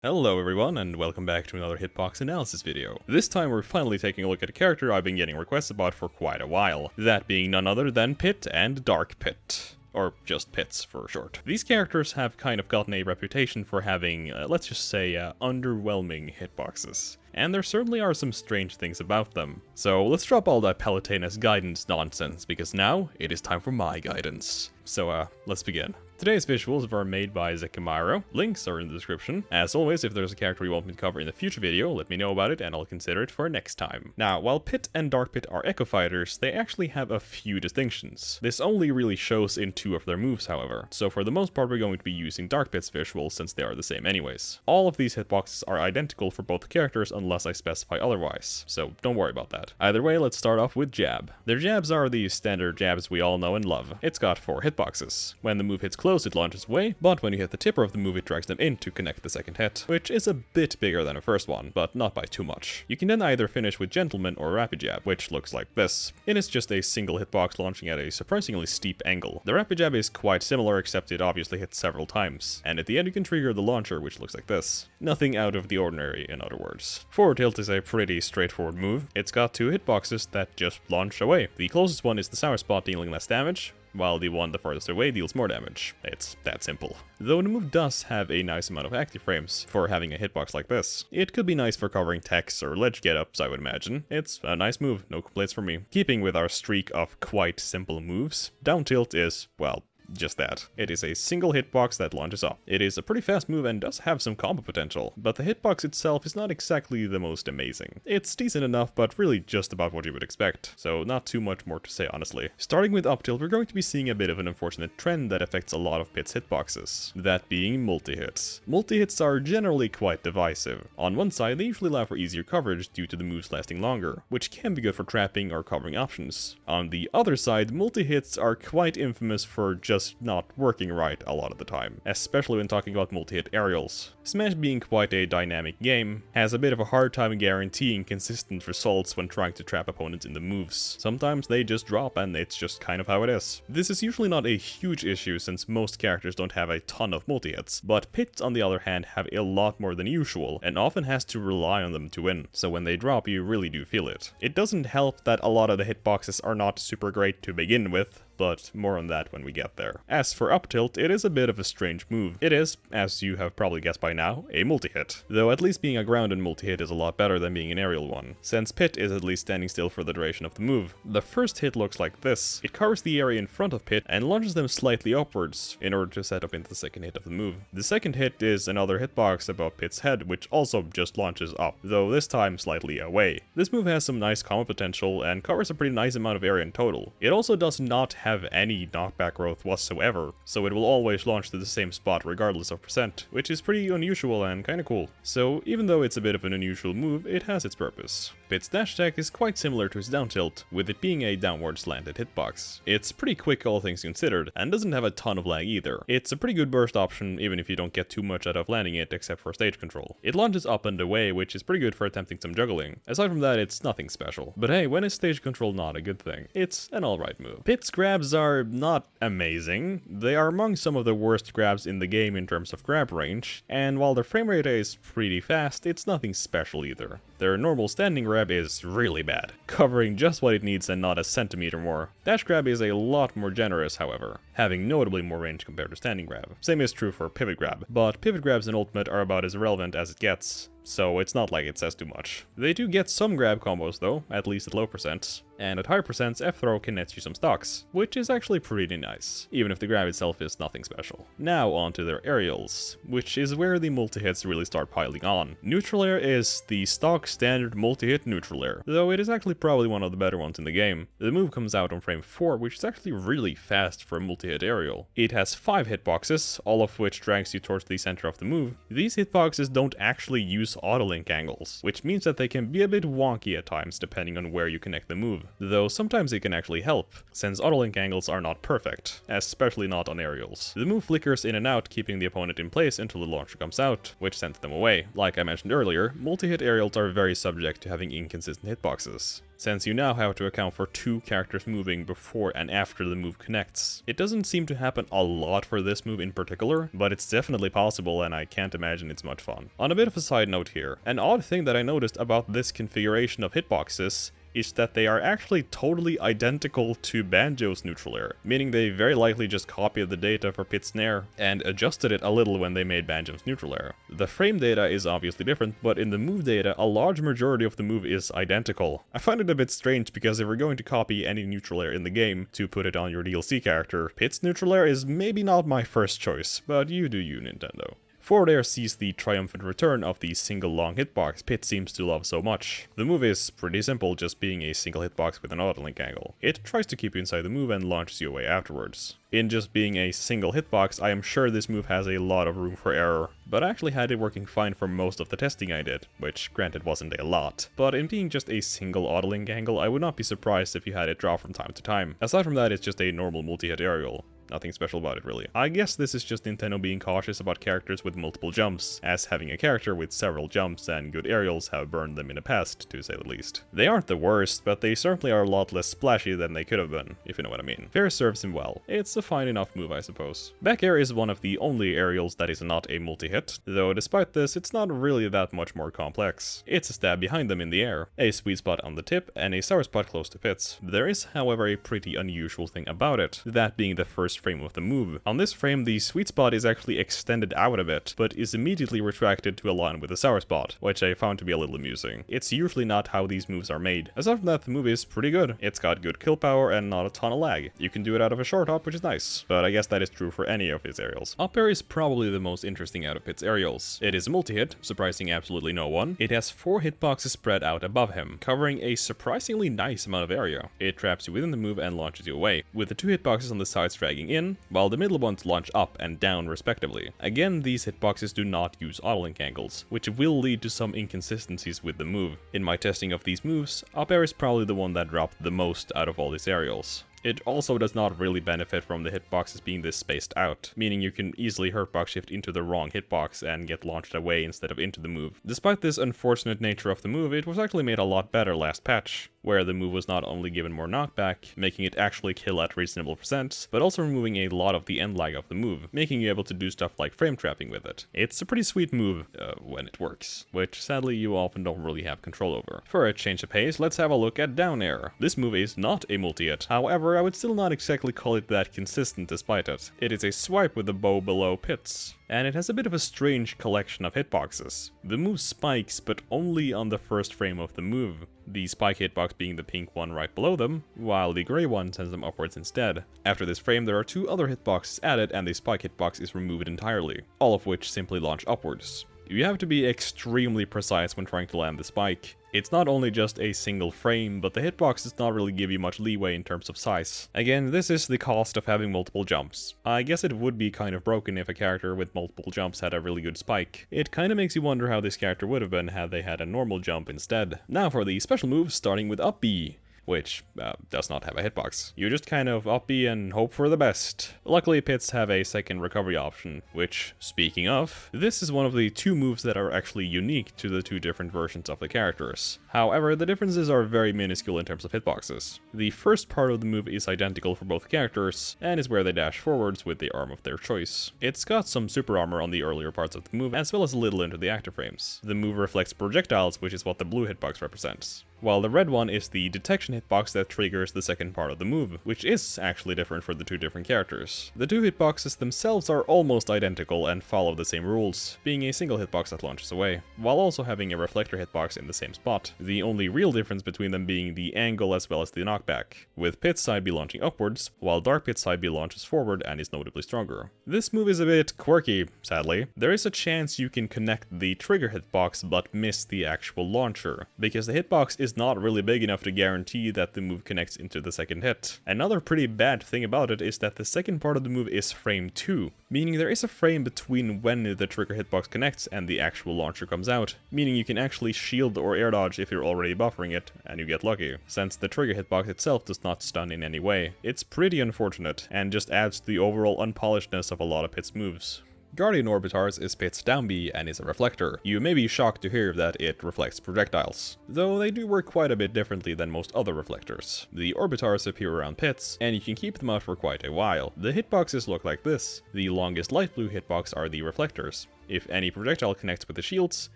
Hello everyone, and welcome back to another Hitbox analysis video. This time we're finally taking a look at a character I've been getting requests about for quite a while, that being none other than Pit and Dark Pit. Or just Pits for short. These characters have kind of gotten a reputation for having, let's just say, underwhelming hitboxes. And there certainly are some strange things about them. So let's drop all that Palutainous guidance nonsense, because now it is time for my guidance. So let's begin. Today's visuals were made by Zeckemyro. Links are in the description. As always, if there's a character you want me to cover in a future video, let me know about it and I'll consider it for next time. Now, while Pit and Dark Pit are Echo Fighters, they actually have a few distinctions. This only really shows in two of their moves, however. So for the most part, we're going to be using Dark Pit's visuals since they are the same anyways. All of these hitboxes are identical for both characters unless I specify otherwise, so don't worry about that. Either way, let's start off with Jab. Their jabs are the standard jabs we all know and love. It's got 4 hitboxes. When the move hits close, it launches away, but when you hit the tipper of the move, it drags them in to connect the second hit, which is a bit bigger than the first one, but not by too much. You can then either finish with Gentleman or Rapid Jab, which looks like this. It is just a single hitbox launching at a surprisingly steep angle. The Rapid Jab is quite similar, except it obviously hits several times, and at the end you can trigger the launcher, which looks like this. Nothing out of the ordinary, in other words. Forward tilt is a pretty straightforward move. It's got 2 hitboxes that just launch away. The closest one is the sour spot, dealing less damage, while the one the farthest away deals more damage. It's that simple. Though the move does have a nice amount of active frames for having a hitbox like this. It could be nice for covering techs or ledge get-ups, I would imagine. It's a nice move, no complaints from me. Keeping with our streak of quite simple moves, down tilt is, well, just that. It is a single hitbox that launches up. It is a pretty fast move and does have some combo potential, but the hitbox itself is not exactly the most amazing. It's decent enough, but really just about what you would expect, so not too much more to say honestly. Starting with up tilt, we're going to be seeing a bit of an unfortunate trend that affects a lot of Pit's hitboxes, that being multi-hits. Multi-hits are generally quite divisive. On one side, they usually allow for easier coverage due to the moves lasting longer, which can be good for trapping or covering options. On the other side, multi-hits are quite infamous for just not working right a lot of the time, especially when talking about multi-hit aerials. Smash, being quite a dynamic game, has a bit of a hard time guaranteeing consistent results when trying to trap opponents in the moves. Sometimes they just drop and it's just kind of how it is. This is usually not a huge issue since most characters don't have a ton of multi-hits, but Pits on the other hand have a lot more than usual and often has to rely on them to win, so when they drop you really do feel it. It doesn't help that a lot of the hitboxes are not super great to begin with, but more on that when we get there. As for up tilt, it is a bit of a strange move. It is, as you have probably guessed by now, a multi-hit. Though at least being a grounded multi-hit is a lot better than being an aerial one, since Pit is at least standing still for the duration of the move. The first hit looks like this. It covers the area in front of Pit and launches them slightly upwards in order to set up into the second hit of the move. The second hit is another hitbox above Pit's head, which also just launches up, though this time slightly away. This move has some nice combo potential and covers a pretty nice amount of area in total. It also does not have any knockback growth whatsoever, so it will always launch to the same spot regardless of percent, which is pretty unusual and kinda cool. So even though it's a bit of an unusual move, it has its purpose. Pit's dash attack is quite similar to his down tilt, with it being a downward slanted hitbox. It's pretty quick all things considered, and doesn't have a ton of lag either. It's a pretty good burst option even if you don't get too much out of landing it except for stage control. It launches up and away, which is pretty good for attempting some juggling. Aside from that, it's nothing special. But hey, when is stage control not a good thing? It's an alright move. Pit's grabs are not amazing. They are among some of the worst grabs in the game in terms of grab range, and while their frame rate is pretty fast, it's nothing special either. Their normal standing grab is really bad, covering just what it needs and not a centimeter more. Dash grab is a lot more generous, however, having notably more range compared to standing grab. Same is true for pivot grab, but pivot grabs in Ultimate are about as irrelevant as it gets, so it's not like it says too much. They do get some grab combos though, at least at low percents, and at higher percents F-throw can net you some stocks, which is actually pretty nice, even if the grab itself is nothing special. Now onto their aerials, which is where the multi-hits really start piling on. Neutral air is the stock standard multi-hit neutral air, though it is actually probably one of the better ones in the game. The move comes out on frame 4, which is actually really fast for a multi-hit aerial. It has 5 hitboxes, all of which drags you towards the center of the move. These hitboxes don't actually use autolink angles, which means that they can be a bit wonky at times depending on where you connect the move, though sometimes it can actually help, since autolink angles are not perfect, especially not on aerials. The move flickers in and out, keeping the opponent in place until the launcher comes out, which sends them away. Like I mentioned earlier, multi-hit aerials are very subject to having inconsistent hitboxes. since you now have to account for two characters moving before and after the move connects. It doesn't seem to happen a lot for this move in particular, but it's definitely possible and I can't imagine it's much fun. On a bit of a side note here, an odd thing that I noticed about this configuration of hitboxes is that they are actually totally identical to Banjo's neutral air, meaning they very likely just copied the data for Pit's snare and adjusted it a little when they made Banjo's neutral air. The frame data is obviously different, but in the move data, a large majority of the move is identical. I find it a bit strange because if you're going to copy any neutral air in the game to put it on your DLC character, Pit's neutral air is maybe not my first choice, but you do you, Nintendo. Forward air sees the triumphant return of the single long hitbox Pit seems to love so much. The move is pretty simple, just being a single hitbox with an auto-link angle. It tries to keep you inside the move and launches you away afterwards. In just being a single hitbox, I am sure this move has a lot of room for error, but I actually had it working fine for most of the testing I did, which granted wasn't a lot. But in being just a single auto-link angle, I would not be surprised if you had it drop from time to time. Aside from that, it's just a normal multi-hit aerial. Nothing special about it, really. I guess this is just Nintendo being cautious about characters with multiple jumps, as having a character with several jumps and good aerials have burned them in the past, to say the least. They aren't the worst, but they certainly are a lot less splashy than they could have been, if you know what I mean. Fair serves him well. It's a fine enough move, I suppose. Back air is one of the only aerials that is not a multi-hit, though despite this, it's not really that much more complex. It's a stab behind them in the air, a sweet spot on the tip, and a sour spot close to Pit's. There is, however, a pretty unusual thing about it, that being the first frame of the move. On this frame, the sweet spot is actually extended out a bit, but is immediately retracted to align with the sour spot, which I found to be a little amusing. It's usually not how these moves are made. Aside from that, the move is pretty good. It's got good kill power and not a ton of lag. You can do it out of a short hop, which is nice, but I guess that is true for any of his aerials. Up air is probably the most interesting out of Pit's aerials. It is a multi-hit, surprising absolutely no one. It has 4 hitboxes spread out above him, covering a surprisingly nice amount of area. It traps you within the move and launches you away, with the 2 hitboxes on the sides dragging in, while the middle ones launch up and down respectively. Again, these hitboxes do not use auto-link angles, which will lead to some inconsistencies with the move. In my testing of these moves, up air is probably the one that dropped the most out of all these aerials. It also does not really benefit from the hitboxes being this spaced out, meaning you can easily hurtbox shift into the wrong hitbox and get launched away instead of into the move. Despite this unfortunate nature of the move, it was actually made a lot better last patch, where the move was not only given more knockback, making it actually kill at reasonable percents, but also removing a lot of the end lag of the move, making you able to do stuff like frame trapping with it. It's a pretty sweet move when it works, which sadly you often don't really have control over. For a change of pace, let's have a look at down air. This move is not a multi-hit, however I would still not exactly call it that consistent despite it. It is a swipe with the bow below Pit's, and it has a bit of a strange collection of hitboxes. The move spikes, but only on the first frame of the move, the spike hitbox being the pink one right below them, while the grey one sends them upwards instead. After this frame there are 2 other hitboxes added and the spike hitbox is removed entirely, all of which simply launch upwards. You have to be extremely precise when trying to land the spike. It's not only just a single frame, but the hitbox does not really give you much leeway in terms of size. Again, this is the cost of having multiple jumps. I guess it would be kind of broken if a character with multiple jumps had a really good spike. It kinda makes you wonder how this character would have been had they had a normal jump instead. Now for the special moves, starting with up B, which does not have a hitbox. You just kind of up B and hope for the best. Luckily, Pits have a second recovery option, which, speaking of, this is one of the 2 moves that are actually unique to the 2 different versions of the characters. However, the differences are very minuscule in terms of hitboxes. The first part of the move is identical for both characters, and is where they dash forwards with the arm of their choice. It's got some super armor on the earlier parts of the move, as well as a little into the active frames. The move reflects projectiles, which is what the blue hitbox represents, while the red one is the detection hitbox that triggers the second part of the move, which is actually different for the 2 different characters. The 2 hitboxes themselves are almost identical and follow the same rules, being a single hitbox that launches away, while also having a reflector hitbox in the same spot. The only real difference between them being the angle as well as the knockback, with Pit's side B launching upwards, while Dark Pit's side B launches forward and is notably stronger. This move is a bit quirky, sadly. There is a chance you can connect the trigger hitbox but miss the actual launcher, because the hitbox is not really big enough to guarantee that the move connects into the second hit. Another pretty bad thing about it is that the second part of the move is frame 2, meaning there is a frame between when the trigger hitbox connects and the actual launcher comes out, meaning you can actually shield or air dodge if you're already buffering it, and you get lucky, since the trigger hitbox itself does not stun in any way. It's pretty unfortunate, and just adds to the overall unpolishedness of a lot of Pit's moves. Guardian Orbitars is Pit's down B and is a reflector. You may be shocked to hear that it reflects projectiles, though they do work quite a bit differently than most other reflectors. The Orbitars appear around Pits, and you can keep them out for quite a while. The hitboxes look like this. The longest light blue hitbox are the reflectors. If any projectile connects with the shields,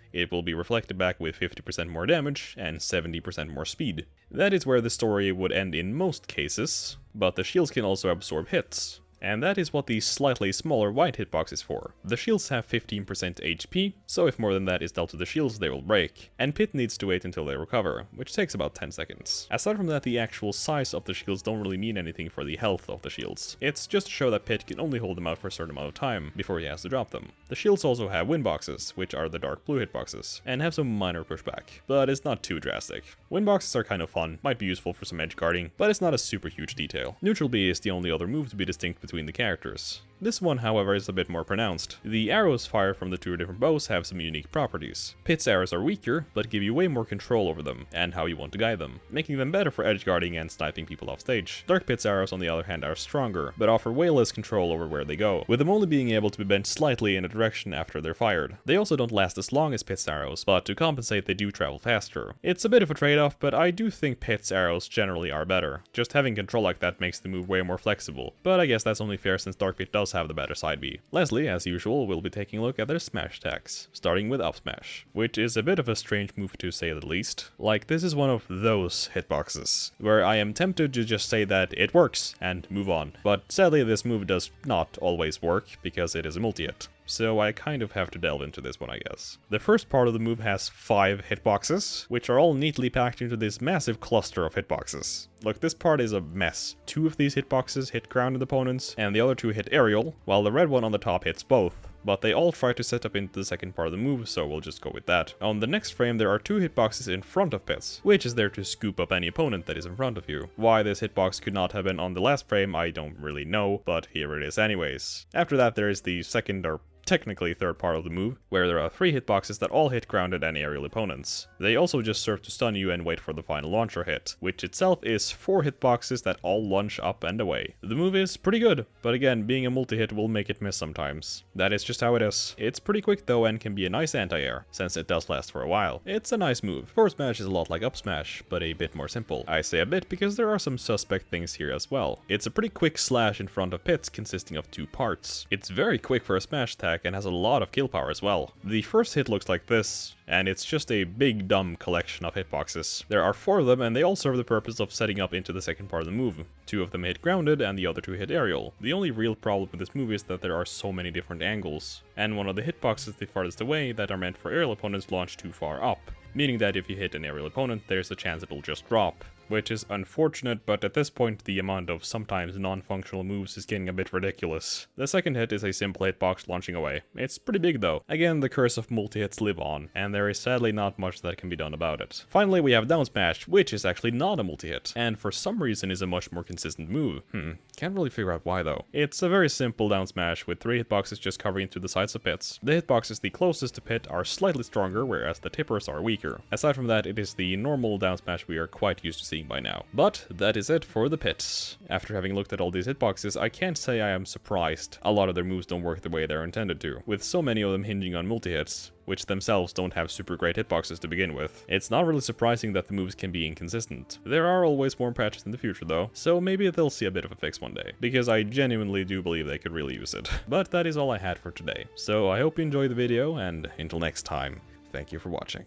it will be reflected back with 50% more damage and 70% more speed. That is where the story would end in most cases, but the shields can also absorb hits. And that is what the slightly smaller white hitbox is for. The shields have 15% HP, so if more than that is dealt to the shields, they will break. And Pit needs to wait until they recover, which takes about 10 seconds. Aside from that, the actual size of the shields don't really mean anything for the health of the shields. It's just to show that Pit can only hold them out for a certain amount of time before he has to drop them. The shields also have windboxes, which are the dark blue hitboxes, and have some minor pushback, but it's not too drastic. Windboxes are kind of fun, might be useful for some edge guarding, but it's not a super huge detail. Neutral B is the only other move to be distinct between the characters. This one, however, is a bit more pronounced. The arrows fired from the two different bows have some unique properties. Pit's arrows are weaker, but give you way more control over them, and how you want to guide them, making them better for edge guarding and sniping people off stage. Dark Pit's arrows, on the other hand, are stronger, but offer way less control over where they go, with them only being able to be bent slightly in a direction after they're fired. They also don't last as long as Pit's arrows, but to compensate they do travel faster. It's a bit of a trade-off, but I do think Pit's arrows generally are better. Just having control like that makes the move way more flexible, but I guess that's only fair since Dark Pit does have the better side B. Lastly, as usual, we'll be taking a look at their smash attacks, starting with up smash, which is a bit of a strange move to say the least. Like, this is one of those hitboxes, where I am tempted to just say that it works and move on, but sadly this move does not always work because it is a multi-hit. So I kind of have to delve into this one, I guess. The first part of the move has 5 hitboxes, which are all neatly packed into this massive cluster of hitboxes. Look, this part is a mess. 2 of these hitboxes hit grounded opponents, and the other 2 hit aerial, while the red one on the top hits both. But they all try to set up into the second part of the move, so we'll just go with that. On the next frame, there are 2 hitboxes in front of Pits, which is there to scoop up any opponent that is in front of you. Why this hitbox could not have been on the last frame, I don't really know, but here it is anyways. After that, there is the second, or technically third part of the move, where there are 3 hitboxes that all hit grounded and aerial opponents. They also just serve to stun you and wait for the final launcher hit, which itself is 4 hitboxes that all launch up and away. The move is pretty good, but again, being a multi-hit will make it miss sometimes. That is just how it is. It's pretty quick though and can be a nice anti-air, since it does last for a while. It's a nice move. Forward smash is a lot like up smash, but a bit more simple. I say a bit because there are some suspect things here as well. It's a pretty quick slash in front of Pits consisting of 2 parts. It's very quick for a smash attack and has a lot of kill power as well. The first hit looks like this, and it's just a big dumb collection of hitboxes. There are 4 of them and they all serve the purpose of setting up into the second part of the move. 2 of them hit grounded and the other 2 hit aerial. The only real problem with this move is that there are so many different angles, and one of the hitboxes the farthest away that are meant for aerial opponents launch too far up, meaning that if you hit an aerial opponent, there's a chance it'll just drop. Which is unfortunate, but at this point the amount of sometimes non-functional moves is getting a bit ridiculous. The second hit is a simple hitbox launching away. It's pretty big though. Again, the curse of multi-hits live on, and there is sadly not much that can be done about it. Finally, we have down smash, which is actually not a multi-hit, and for some reason is a much more consistent move. Can't really figure out why though. It's a very simple down smash with 3 hitboxes just covering through the sides of Pits. The hitboxes the closest to Pit are slightly stronger, whereas the tippers are weaker. Aside from that, it is the normal down smash we are quite used to seeing by now. But that is it for the Pits. After having looked at all these hitboxes, I can't say I am surprised. A lot of their moves don't work the way they're intended to, with so many of them hinging on multi-hits, which themselves don't have super great hitboxes to begin with. It's not really surprising that the moves can be inconsistent. There are always more patches in the future though, so maybe they'll see a bit of a fix one day, because I genuinely do believe they could really use it. But that is all I had for today, so I hope you enjoyed the video, and until next time, thank you for watching.